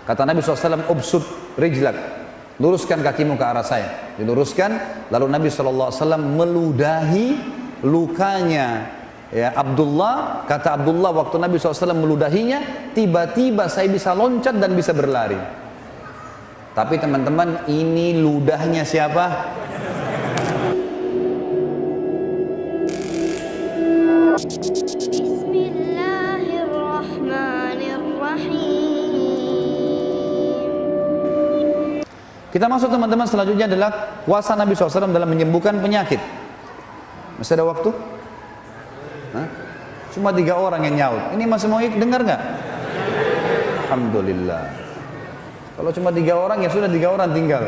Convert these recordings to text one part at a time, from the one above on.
Kata Nabi SAW, "Ubsut rijlak." Luruskan kakimu ke arah saya. Diluruskan, lalu Nabi SAW meludahi lukanya ya Abdullah. Kata Abdullah, waktu Nabi SAW meludahinya, tiba-tiba saya bisa loncat dan bisa berlari. Tapi teman-teman, ini ludahnya siapa? Kita masuk teman-teman, selanjutnya adalah kuasa Nabi SAW dalam menyembuhkan penyakit. Masih ada waktu? Hah? Cuma 3 orang yang nyaut. Ini masih mau dengar nggak? Alhamdulillah. Kalau cuma 3 orang ya sudah, 3 orang tinggal.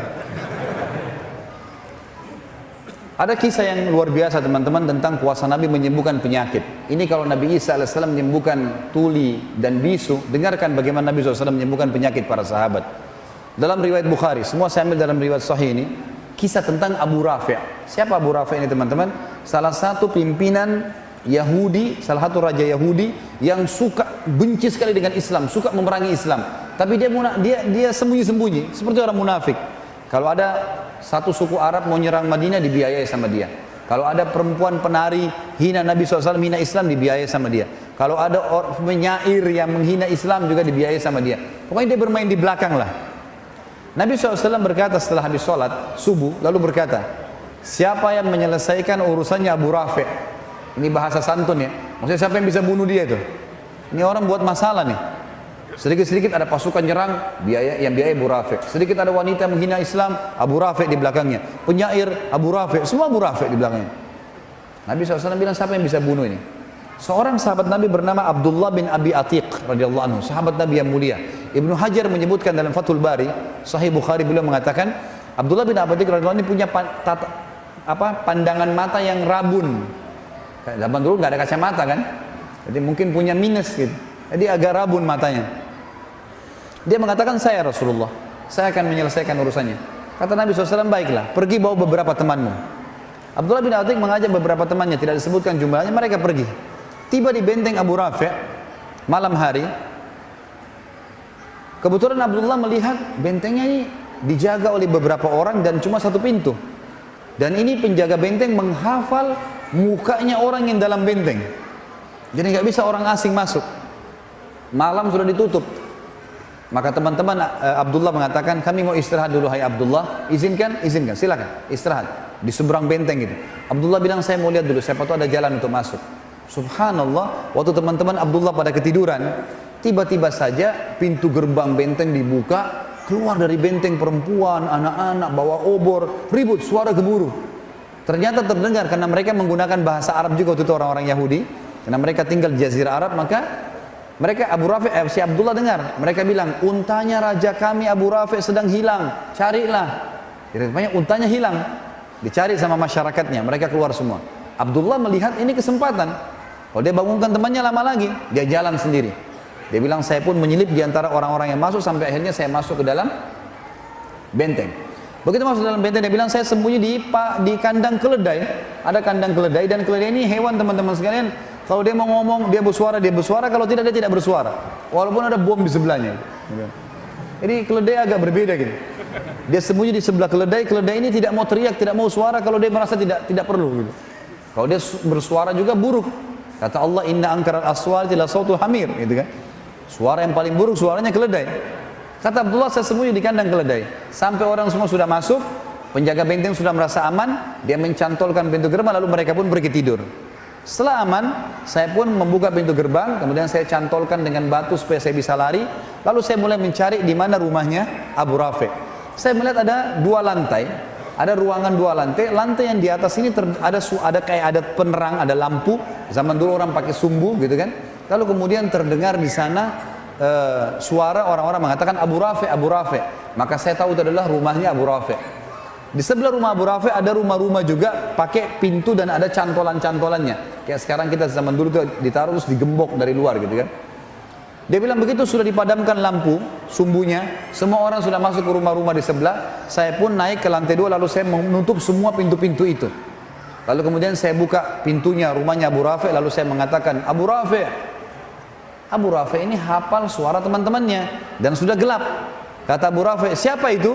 Ada kisah yang luar biasa teman-teman tentang kuasa Nabi menyembuhkan penyakit. Ini kalau Nabi Isa AS menyembuhkan tuli dan bisu, dengarkan bagaimana Nabi SAW menyembuhkan penyakit para sahabat. Dalam riwayat Bukhari, semua saya ambil dalam riwayat Sahih ini, kisah tentang Abu Rafi'. Siapa Abu Rafi' ini teman-teman? Salah satu pimpinan Yahudi, salah satu raja Yahudi yang suka benci sekali dengan Islam, suka memerangi Islam. Tapi dia sembunyi-sembunyi, seperti orang munafik. Kalau ada satu suku Arab mau nyerang Madinah, dibiayai sama dia. Kalau ada perempuan penari hina Nabi SAW, hina Islam, dibiayai sama dia. Kalau ada penyair yang menghina Islam juga dibiayai sama dia. Pokoknya dia bermain di belakang lah. Nabi SAW berkata setelah habis sholat subuh, lalu berkata, siapa yang menyelesaikan urusannya Abu Rafi'? Ini bahasa santun ya, maksudnya siapa yang bisa bunuh dia itu? Ini orang buat masalah nih. Sedikit-sedikit ada pasukan nyerang, yang biaya Abu Rafi'. Sedikit ada wanita menghina Islam, Abu Rafi' di belakangnya. Penyair, Abu Rafi', semua Abu Rafi' di belakangnya. Nabi SAW bilang, siapa yang bisa bunuh ini? Seorang sahabat Nabi bernama Abdullah bin Abi Atiq radhiyallahu anhu, sahabat Nabi yang mulia. Ibnu Hajar menyebutkan dalam Fathul Bari, Sahih Bukhari, beliau mengatakan Abdullah bin Abi Atiq radhiyallahu anhu ini punya pandangan mata yang rabun. Zaman dulu nggak ada kacamata kan, jadi mungkin punya minus gitu. Jadi agak rabun matanya. Dia mengatakan, saya Rasulullah, saya akan menyelesaikan urusannya. Kata Nabi SAW, baiklah, pergi bawa beberapa temanmu. Abdullah bin Abi Atiq mengajak beberapa temannya, tidak disebutkan jumlahnya, mereka pergi. Tiba di benteng Abu Rafi' malam hari. Kebetulan Abdullah melihat bentengnya ini dijaga oleh beberapa orang dan cuma satu pintu. Dan ini penjaga benteng menghafal mukanya orang yang dalam benteng. Jadi nggak bisa orang asing masuk. Malam sudah ditutup. Maka teman-teman Abdullah mengatakan, kami mau istirahat dulu, hai Abdullah. Izinkan? Izinkan, silakan istirahat di seberang benteng gitu. Abdullah bilang, saya mau lihat dulu, siapa tahu ada jalan untuk masuk. Subhanallah, waktu teman-teman Abdullah pada ketiduran, tiba-tiba saja pintu gerbang benteng dibuka, keluar dari benteng perempuan, anak-anak bawa obor, ribut, suara gemuruh. Ternyata terdengar karena mereka menggunakan bahasa Arab juga waktu itu, orang-orang Yahudi, karena mereka tinggal di Jazirah Arab. Maka mereka Abu Rafi', si Abdullah dengar, mereka bilang, untanya raja kami Abu Rafi' sedang hilang, carilah. Jadi rupanya untanya hilang, dicari sama masyarakatnya, mereka keluar semua. Abdullah melihat ini kesempatan. Kalau dia bangunkan temannya lama lagi, dia jalan sendiri. Dia bilang, saya pun menyelip di antara orang-orang yang masuk sampai akhirnya saya masuk ke dalam benteng. Begitu masuk dalam benteng, dia bilang, saya sembunyi di kandang keledai. Ada kandang keledai, dan keledai ini hewan teman-teman sekalian. Kalau dia mau ngomong, dia bersuara, kalau tidak, dia tidak bersuara. Walaupun ada bom di sebelahnya. Jadi keledai agak berbeda gitu. Dia sembunyi di sebelah keledai ini tidak mau teriak, tidak mau suara kalau dia merasa tidak perlu gitu. Kalau dia bersuara juga buruk. Kata Allah, inna angkaral aswati la sautul hamir, gitu kan. Suara yang paling buruk suaranya keledai. Kata Abdullah, saya sembunyi di kandang keledai. Sampai orang semua sudah masuk, penjaga benteng sudah merasa aman, dia mencantolkan pintu gerbang, lalu mereka pun pergi tidur. Setelah aman, saya pun membuka pintu gerbang, kemudian saya cantolkan dengan batu supaya saya bisa lari. Lalu saya mulai mencari di mana rumahnya Abu Rafi'. Saya melihat ada 2 lantai. Ada ruangan 2 lantai, lantai yang di atas ini ada kayak ada penerang, ada lampu. Zaman dulu orang pakai sumbu gitu kan. Lalu kemudian terdengar di sana suara orang-orang mengatakan Abu Rafi', Abu Rafi'. Maka saya tahu itu adalah rumahnya Abu Rafi'. Di sebelah rumah Abu Rafi' ada rumah-rumah juga pakai pintu dan ada cantolan-cantolannya. Kayak sekarang kita zaman dulu tuh ditaruh terus digembok dari luar gitu kan. Dia bilang begitu sudah dipadamkan lampu sumbunya, semua orang sudah masuk ke rumah-rumah di sebelah. Saya pun naik ke lantai 2, lalu saya menutup semua pintu-pintu itu. Lalu kemudian saya buka pintunya rumahnya Abu Rafi', lalu saya mengatakan, Abu Rafi', Abu Rafi ini hafal suara teman-temannya dan sudah gelap. Kata Abu Rafi, siapa itu?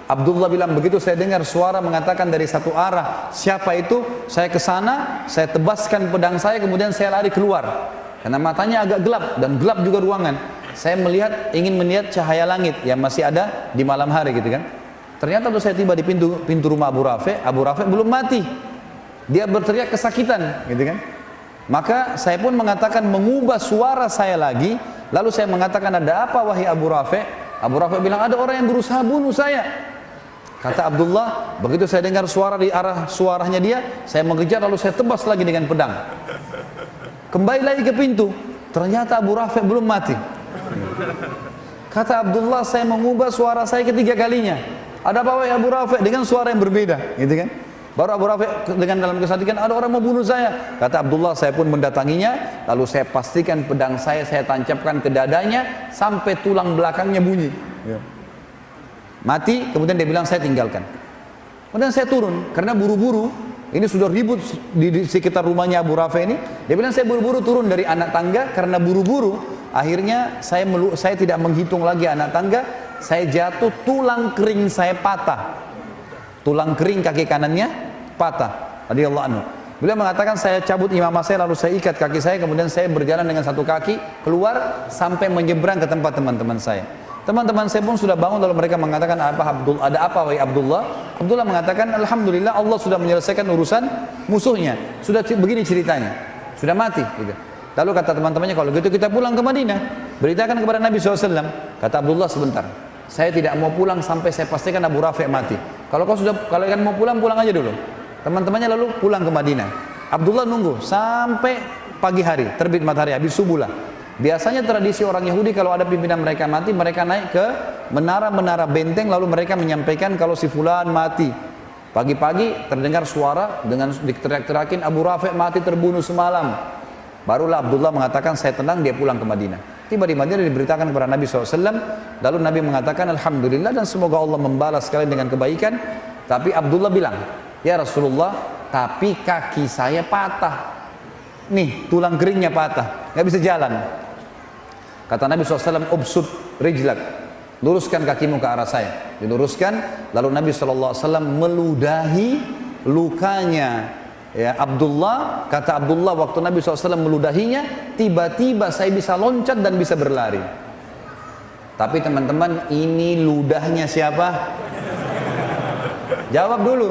Abdullah bilang, begitu saya dengar suara mengatakan dari satu arah, siapa itu? Saya ke sana, saya tebaskan pedang saya, kemudian saya lari keluar. Karena matanya agak gelap dan gelap juga ruangan. Saya ingin melihat cahaya langit yang masih ada di malam hari gitu kan. Ternyata waktu saya tiba di pintu rumah Abu Rafi belum mati. Dia berteriak kesakitan gitu kan. Maka saya pun mengatakan mengubah suara saya lagi. Lalu saya mengatakan, ada apa wahai Abu Rafi? Abu Rafi bilang, ada orang yang berusaha bunuh saya. Kata Abdullah, begitu saya dengar suara di arah suaranya dia, saya mengejar lalu saya tebas lagi dengan pedang. Kembali lagi ke pintu, ternyata Abu Rafi belum mati. Kata Abdullah, saya mengubah suara saya ketiga kalinya. Ada apa wahai Abu Rafi? Dengan suara yang berbeda, gitu kan? Baru Abu Rafi dengan dalam kesadikan, ada orang mau bunuh saya. Kata Abdullah, saya pun mendatanginya, lalu saya pastikan pedang saya tancapkan ke dadanya sampai tulang belakangnya bunyi. Mati, kemudian dia bilang saya tinggalkan. Kemudian saya turun, karena buru-buru, ini sudah ribut di sekitar rumahnya Abu Rafi ini. Dia bilang saya buru-buru turun dari anak tangga, karena buru-buru, akhirnya saya tidak menghitung lagi anak tangga, saya jatuh, tulang kering saya patah. Tulang kering kaki kanannya patah. Radhiyallahu anhu. Beliau mengatakan saya cabut imamah saya, lalu saya ikat kaki saya, kemudian saya berjalan dengan satu kaki keluar sampai menyeberang ke tempat teman-teman saya. Teman-teman saya pun sudah bangun, lalu mereka mengatakan, ada apa wahai Abdullah? Abdullah mengatakan, alhamdulillah Allah sudah menyelesaikan urusan musuhnya. Sudah begini ceritanya, sudah mati. Gitu. Lalu kata teman-temannya, kalau gitu kita pulang ke Madinah, beritakan kepada Nabi SAW. Kata Abdullah, sebentar, saya tidak mau pulang sampai saya pastikan Abu Rafi mati. Kalau kalian mau pulang, pulang aja dulu. Teman-temannya lalu pulang ke Madinah. Abdullah nunggu sampai pagi hari, terbit matahari, habis subuh lah. Biasanya tradisi orang Yahudi kalau ada pimpinan mereka mati, mereka naik ke menara-menara benteng, lalu mereka menyampaikan kalau si fulan mati. Pagi-pagi terdengar suara dengan diteriak-teriakin, Abu Rafi mati terbunuh semalam. Barulah Abdullah mengatakan saya tenang, dia pulang ke Madinah. Tiba di Madinah diberitakan kepada Nabi SAW. Lalu Nabi mengatakan alhamdulillah dan semoga Allah membalas sekalian dengan kebaikan. Tapi Abdullah bilang, ya Rasulullah, tapi kaki saya patah. Nih tulang keringnya patah, nggak bisa jalan. Kata Nabi SAW, ubsud rijlak, luruskan kakimu ke arah saya. Diluruskan, lalu Nabi SAW meludahi lukanya ya Abdullah. Kata Abdullah, waktu Nabi SAW meludahinya, tiba-tiba saya bisa loncat dan bisa berlari. Tapi teman-teman, ini ludahnya siapa? Jawab dulu.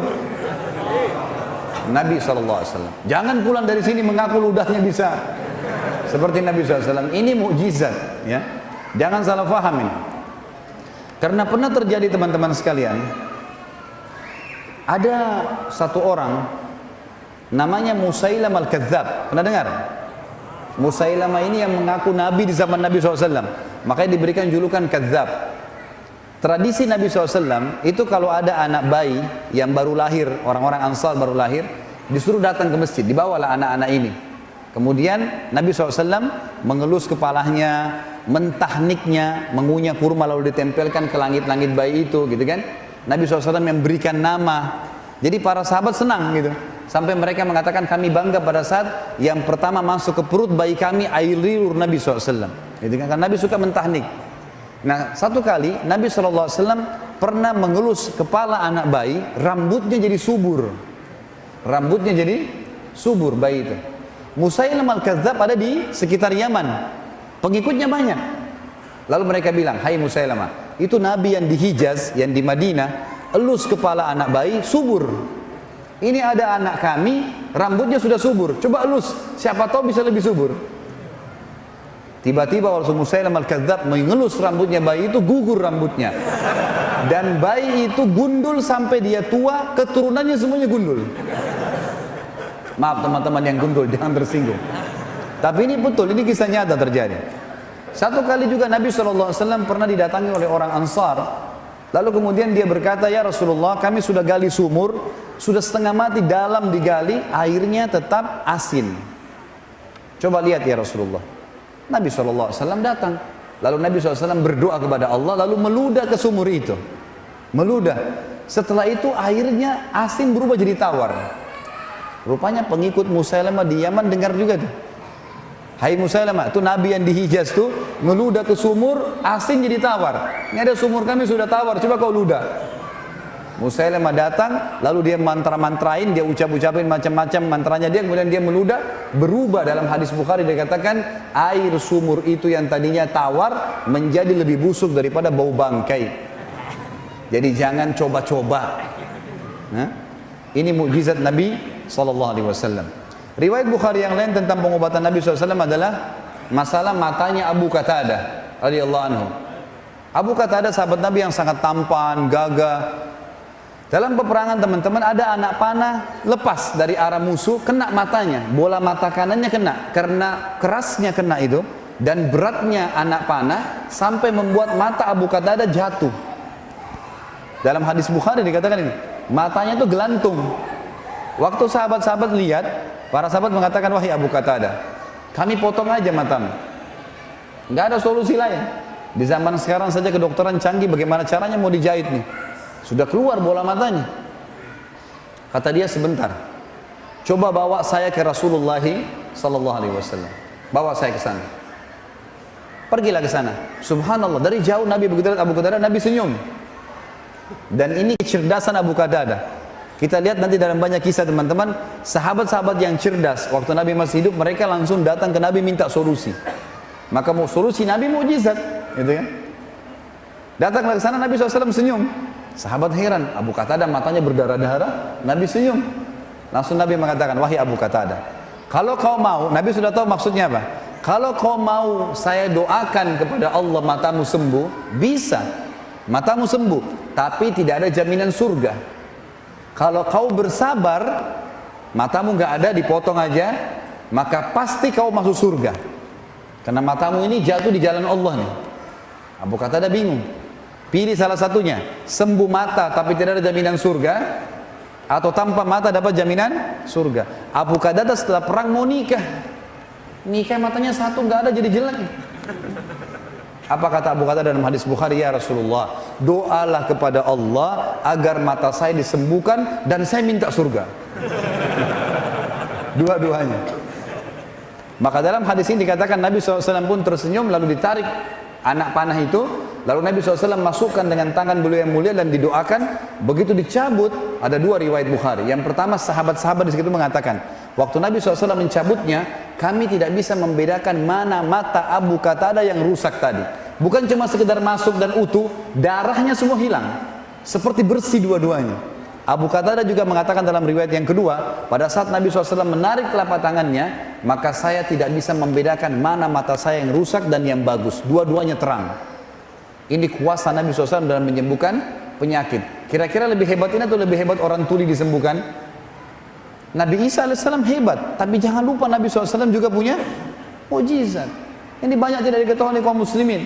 Nabi SAW. Jangan pulang dari sini mengaku ludahnya bisa seperti Nabi SAW. Ini mukjizat ya. Jangan salah faham ini. Karena pernah terjadi teman-teman sekalian, ada satu orang namanya Musailamah al-Kadzab. Pernah dengar? Musailamah ini yang mengaku Nabi di zaman Nabi SAW. Makanya diberikan julukan Kadzab. Tradisi Nabi SAW itu kalau ada anak bayi yang baru lahir, orang-orang Ansar baru lahir, disuruh datang ke masjid, dibawalah anak-anak ini. Kemudian Nabi SAW mengelus kepalanya, mentahniknya, mengunyah kurma lalu ditempelkan ke langit-langit bayi itu, gitu kan? Nabi SAW memberikan nama. Jadi para sahabat senang gitu. Sampai mereka mengatakan kami bangga pada saat yang pertama masuk ke perut bayi kami air liur Nabi SAW. Gitu kan? Karena Nabi suka mentahnik. Nah satu kali Nabi SAW pernah mengelus kepala anak bayi, rambutnya jadi subur. Rambutnya jadi subur bayi itu. Musailamah al-Kadzab ada di sekitar Yaman, pengikutnya banyak. Lalu mereka bilang, hai Musailamah, itu Nabi yang di Hijaz, yang di Madinah, elus kepala anak bayi, subur. Ini ada anak kami, rambutnya sudah subur, coba elus, siapa tahu bisa lebih subur. Tiba-tiba waktu Musailamah al-Kadzab mengelus rambutnya bayi itu, gugur rambutnya. Dan bayi itu gundul sampai dia tua, keturunannya semuanya gundul. Maaf teman-teman yang gundul, jangan tersinggung. Tapi ini betul, ini kisah nyata terjadi. Satu kali juga Nabi SAW pernah didatangi oleh orang Ansar. Lalu kemudian dia berkata, ya Rasulullah, kami sudah gali sumur, sudah setengah mati, dalam digali, airnya tetap asin. Coba lihat ya Rasulullah. Nabi SAW datang. Lalu Nabi SAW berdoa kepada Allah, lalu meludah ke sumur itu. Meludah. Setelah itu airnya asin berubah jadi tawar. Rupanya pengikut Musailamah di Yaman dengar juga tuh. Hai Musailamah, itu Nabi yang di Hijaz tuh ngeludah ke sumur, asin jadi tawar. Ini ada sumur kami sudah tawar, coba kau ludah. Musailamah datang, lalu dia mantra-mantrain, dia ucap-ucapin macam-macam mantranya dia, kemudian dia meludah, berubah. Dalam hadis Bukhari dikatakan air sumur itu yang tadinya tawar menjadi lebih busuk daripada bau bangkai. Jadi jangan coba-coba. Nah, ini mukjizat Nabi SAW. Riwayat Bukhari yang lain tentang pengobatan Nabi SAW adalah masalah matanya Abu Qatadah radhiyallahu anhu. Abu Qatadah sahabat Nabi yang sangat tampan, gagah. Dalam peperangan teman-teman ada anak panah lepas dari arah musuh, kena matanya, bola mata kanannya kena, karena kerasnya kena itu dan beratnya anak panah sampai membuat mata Abu Qatadah jatuh. Dalam hadis Bukhari dikatakan ini, matanya itu gelantung. Waktu sahabat-sahabat lihat, para sahabat mengatakan, wahai Abu Qatadah, kami potong aja matamu. Nggak ada solusi lain. Di zaman sekarang saja kedokteran canggih, bagaimana caranya mau dijahit nih? Sudah keluar bola matanya. Kata dia, sebentar, coba bawa saya ke Rasulullah sallallahu alaihi wasallam. Bawa saya ke sana. Pergilah ke sana. Subhanallah, dari jauh Nabi begitu lihat Abu Qatadah, Nabi senyum. Dan ini kecerdasan Abu Qatadah. Kita lihat nanti dalam banyak kisah teman-teman, sahabat-sahabat yang cerdas waktu Nabi masih hidup, mereka langsung datang ke Nabi minta solusi. Maka mau solusi Nabi mukjizat, gitu kan? Datanglah ke sana, Nabi SAW senyum. Sahabat heran, Abu Qatadah matanya berdarah-darah, Nabi senyum. Langsung Nabi mengatakan, wahai Abu Qatadah, kalau kau mau, Nabi sudah tahu maksudnya apa. Kalau kau mau saya doakan kepada Allah matamu sembuh, bisa, matamu sembuh, tapi tidak ada jaminan surga. Kalau kau bersabar, matamu nggak ada, dipotong aja, maka pasti kau masuk surga. Karena matamu ini jatuh di jalan Allah nih. Abu Qatadah bingung. Pilih salah satunya, sembuh mata tapi tidak ada jaminan surga, atau tanpa mata dapat jaminan surga. Abu Qatadah setelah perang mau nikah, matanya satu nggak ada jadi jelek. Apa kata Abu Qatadah dalam hadis Bukhari? Ya Rasulullah, doalah kepada Allah agar mata saya disembuhkan dan saya minta surga. Dua-duanya. Maka dalam hadis ini dikatakan Nabi SAW pun tersenyum lalu ditarik anak panah itu. Lalu Nabi SAW masukkan dengan tangan beliau yang mulia dan didoakan. Begitu dicabut, ada dua riwayat Bukhari. Yang pertama, sahabat-sahabat di situ mengatakan, waktu Nabi SAW mencabutnya, kami tidak bisa membedakan mana mata Abu Qatadah yang rusak tadi. Bukan cuma sekedar masuk dan utuh, darahnya semua hilang. Seperti bersih dua-duanya. Abu Qatadah juga mengatakan dalam riwayat yang kedua, pada saat Nabi SAW menarik telapak tangannya, maka saya tidak bisa membedakan mana mata saya yang rusak dan yang bagus. Dua-duanya terang. Ini kuasa Nabi SAW dalam menyembuhkan penyakit. Kira-kira lebih hebat ini atau lebih hebat orang tuli disembuhkan? Nabi Isa AS hebat, tapi jangan lupa Nabi SAW juga punya mukjizat. Ini banyak tidak diketahui oleh kaum muslimin.